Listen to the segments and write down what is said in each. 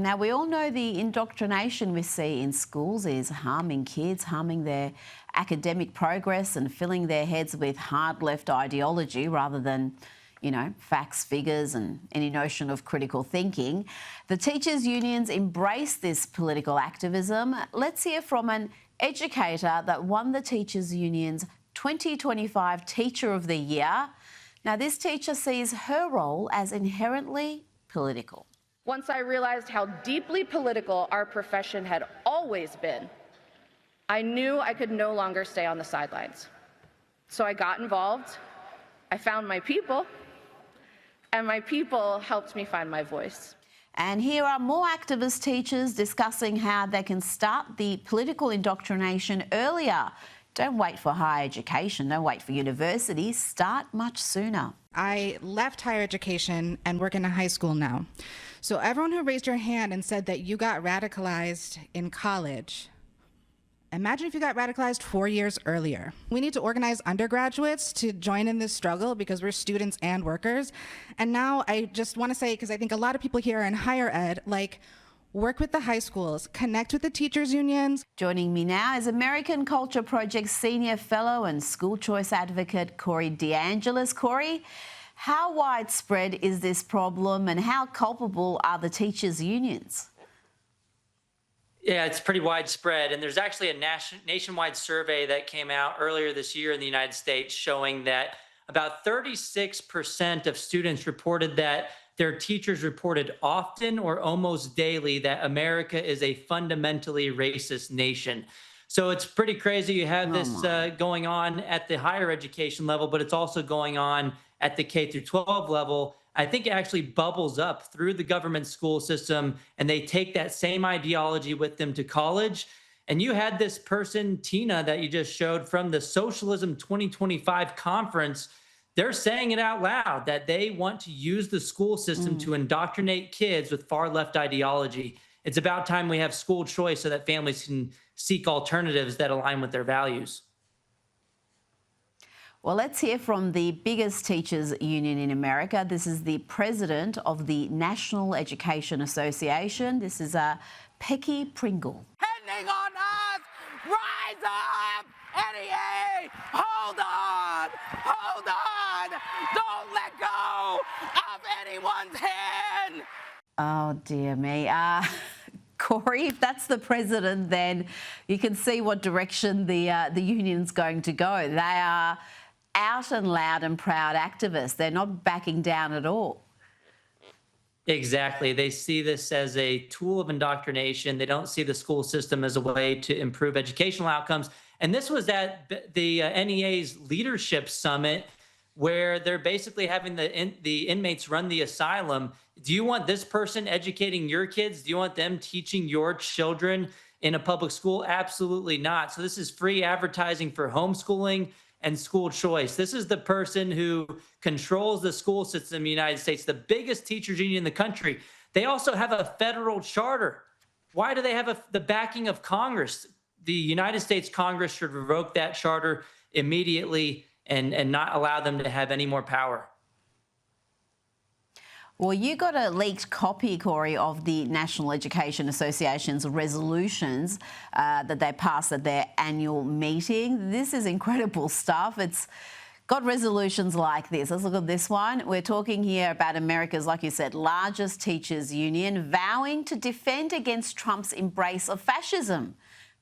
Now, we all know the indoctrination we see in schools is harming kids, harming their academic progress and filling their heads with hard left ideology rather than, facts, figures and any notion of critical thinking. The teachers' unions embrace this political activism. Let's hear from an educator that won the Teachers' Union's 2025 Teacher of the Year. Now, this teacher sees her role as inherently political. Once I realized how deeply political our profession had always been, I knew I could no longer stay on the sidelines. So I got involved, I found my people, and my people helped me find my voice. And here are more activist teachers discussing how they can start the political indoctrination earlier. Don't wait for higher education, don't wait for university, start much sooner. I left higher education and work in a high school now. So everyone who raised your hand and said that you got radicalized in college, imagine if you got radicalized 4 years earlier. We need to organize undergraduates to join in this struggle because we're students and workers. And now I just want to say, because I think a lot of people here are in higher ed, work with the high schools, connect with the teachers' unions. Joining me now is American Culture Project Senior Fellow and School Choice Advocate Corey DeAngelis. Corey, how widespread is this problem and how culpable are the teachers' unions? Yeah, it's pretty widespread. And there's actually a nationwide survey that came out earlier this year in the United States showing that about 36% of students reported that their teachers reported often or almost daily that America is a fundamentally racist nation. So it's pretty crazy. You have this going on at the higher education level, but it's also going on at the K through 12 level. I think it actually bubbles up through the government school system, and they take that same ideology with them to college. And you had this person, Tina, that you just showed from the Socialism 2025 conference. They're saying it out loud that they want to use the school system to indoctrinate kids with far left ideology. It's about time we have school choice so that families can seek alternatives that align with their values. Well, let's hear from the biggest teachers union in America. This is the president of the National Education Association. This is Peggy Pringle. Pending on us! Rise up! NEA! Hold on! Hold on! Don't let go of anyone's hand! Oh, dear me. Corey, if that's the president, then you can see what direction the union's going to go. They are out and loud and proud activists. They're not backing down at all. Exactly. They see this as a tool of indoctrination. They don't see the school system as a way to improve educational outcomes. And this was at the NEA's leadership summit, where they're basically having the inmates run the asylum. Do you want this person educating your kids? Do you want them teaching your children in a public school? Absolutely not. So this is free advertising for homeschooling and school choice. This is the person who controls the school system in the United States, the biggest teachers union in the country. They also have a federal charter. Why do they have the backing of Congress? The United States Congress should revoke that charter immediately and not allow them to have any more power. Well, you got a leaked copy, Corey, of the National Education Association's resolutions that they passed at their annual meeting. This is incredible stuff. It's got resolutions like this. Let's look at this one. We're talking here about America's, like you said, largest teachers union vowing to defend against Trump's embrace of fascism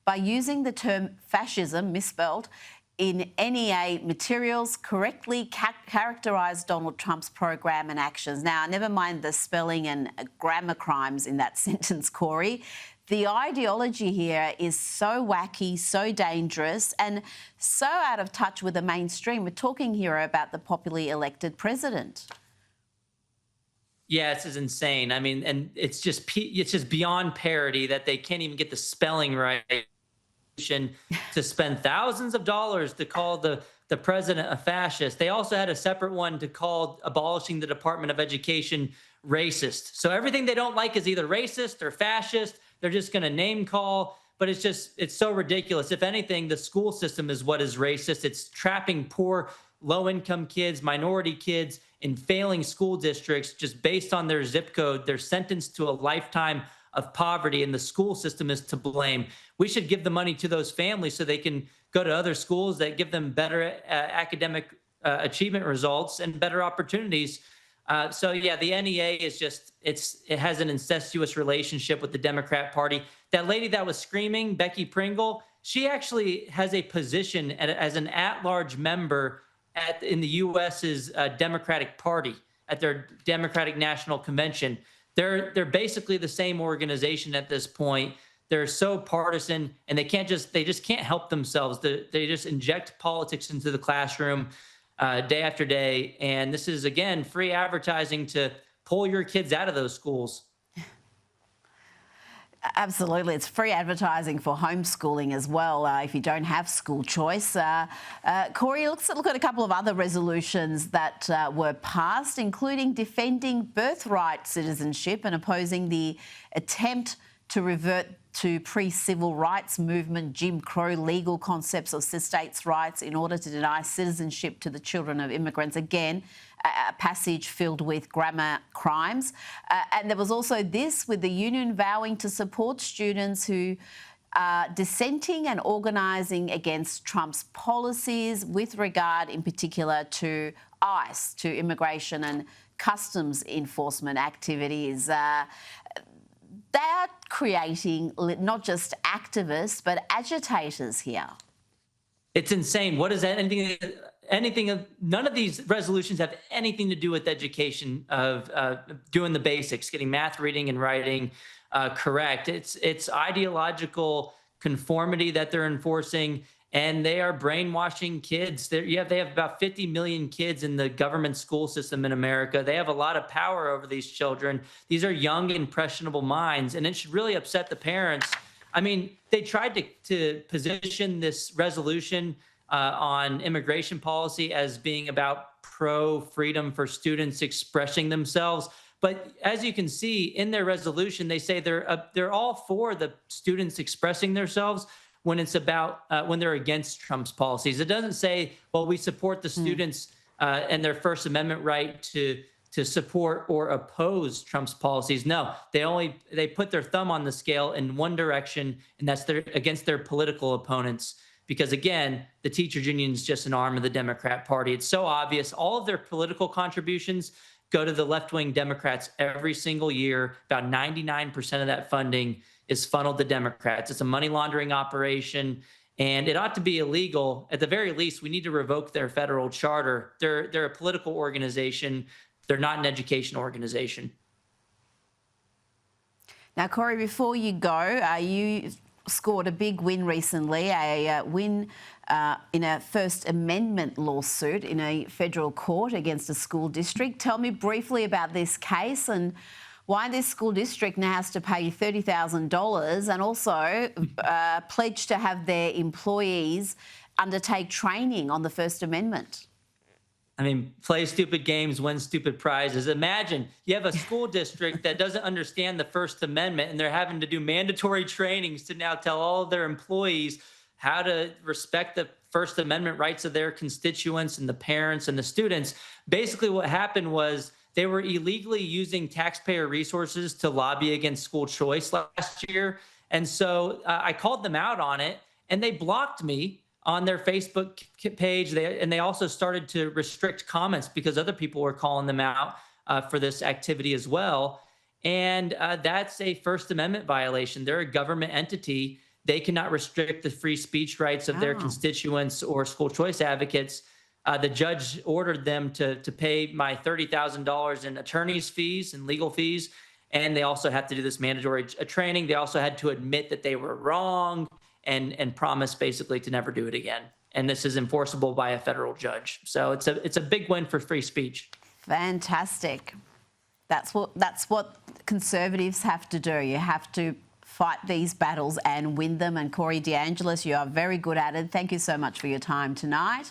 by using the term fascism, misspelled, in NEA materials, correctly characterise Donald Trump's program and actions. Now, never mind the spelling and grammar crimes in that sentence, Corey. The ideology here is so wacky, so dangerous, and so out of touch with the mainstream. We're talking here about the popularly elected president. Yeah, this is insane. I mean, and it's just beyond parody that they can't even get the spelling right. To spend thousands of dollars to call the president a fascist. They also had a separate one to call abolishing the Department of Education racist. So everything they don't like is either racist or fascist. They're just going to name call, but it's so ridiculous. If anything, the school system is what is racist. It's trapping poor, low-income kids, minority kids in failing school districts just based on their zip code. They're sentenced to a lifetime of poverty, and the school system is to blame. We should give the money to those families so they can go to other schools that give them better academic achievement results and better opportunities. So yeah, the NEA is just, it has an incestuous relationship with the Democrat Party. That lady that was screaming, Becky Pringle, she actually has a position as an at-large member in the U.S.'s Democratic Party at their Democratic National Convention. They're basically the same organization at this point. They're so partisan, and they just can't help themselves. They just inject politics into the classroom day after day. And this is, again, free advertising to pull your kids out of those schools. Absolutely. It's free advertising for homeschooling as well if you don't have school choice. Corey, let's look at a couple of other resolutions that were passed, including defending birthright citizenship and opposing the attempt to revert to pre-civil rights movement Jim Crow legal concepts of states' rights in order to deny citizenship to the children of immigrants. Again, a passage filled with grammar crimes. And there was also this, with the union vowing to support students who are dissenting and organising against Trump's policies with regard in particular to ICE, to immigration and customs enforcement activities. They are creating not just activists, but agitators here. It's insane. What is that? None of these resolutions have anything to do with education of doing the basics, getting math, reading, and writing correct. It's ideological conformity that they're enforcing, and they are brainwashing kids. They have about 50 million kids in the government school system in America. They have a lot of power over these children. These are young, impressionable minds, and it should really upset the parents. I mean, they tried to position this resolution on immigration policy as being about pro-freedom for students expressing themselves. But as you can see in their resolution, they say they're all for the students expressing themselves when it's about when they're against Trump's policies. It doesn't say, well, we support the students and their First Amendment right to support or oppose Trump's policies. No, they put their thumb on the scale in one direction, and that's against their political opponents. Because again, the teachers union is just an arm of the Democrat Party. It's so obvious. All of their political contributions go to the left-wing Democrats every single year. About 99% of that funding is funneled to Democrats. It's a money laundering operation, and it ought to be illegal. At the very least, we need to revoke their federal charter. They're a political organization. They're not an education organization. Now, Corey, before you go, you scored a big win recently, a win in a First Amendment lawsuit in a federal court against a school district. Tell me briefly about this case and why this school district now has to pay you $30,000 and also pledge to have their employees undertake training on the First Amendment. I mean, play stupid games, win stupid prizes. Imagine you have a school district that doesn't understand the First Amendment, and they're having to do mandatory trainings to now tell all of their employees how to respect the First Amendment rights of their constituents and the parents and the students. Basically, what happened was they were illegally using taxpayer resources to lobby against school choice last year. And so I called them out on it, and they blocked me on their Facebook page. They also started to restrict comments because other people were calling them out for this activity as well. And that's a First Amendment violation. They're a government entity. They cannot restrict the free speech rights of their constituents or school choice advocates. The judge ordered them to pay my $30,000 in attorney's fees and legal fees. And they also have to do this mandatory training. They also had to admit that they were wrong and promise basically to never do it again. And this is enforceable by a federal judge. So it's a big win for free speech. Fantastic. That's what conservatives have to do. You have to fight these battles and win them. And Corey DeAngelis, you are very good at it. Thank you so much for your time tonight.